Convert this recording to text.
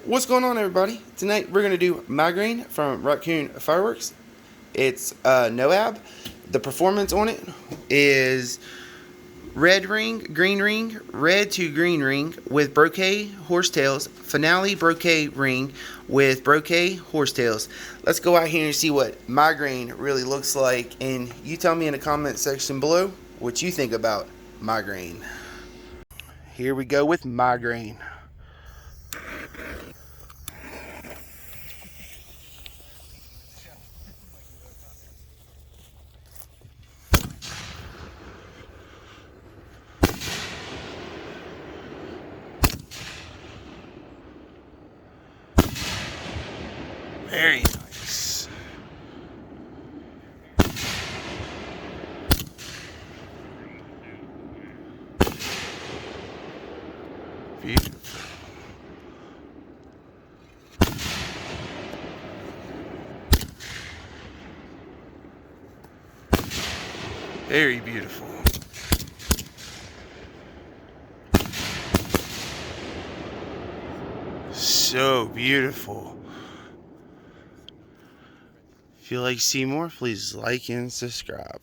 What's going on, everybody? Tonight we're going to do Migraine from Raccoon Fireworks. It's NOAB. The performance on it is red ring, red to green ring with brocade horsetails, finale brocade ring with brocade horsetails. Let's go out here and see what Migraine really looks like, and you tell me in the comment section below what you think about Migraine. Here we go with Migraine. Very nice. Beautiful. Very beautiful. So beautiful. If you like to see more, please like and subscribe.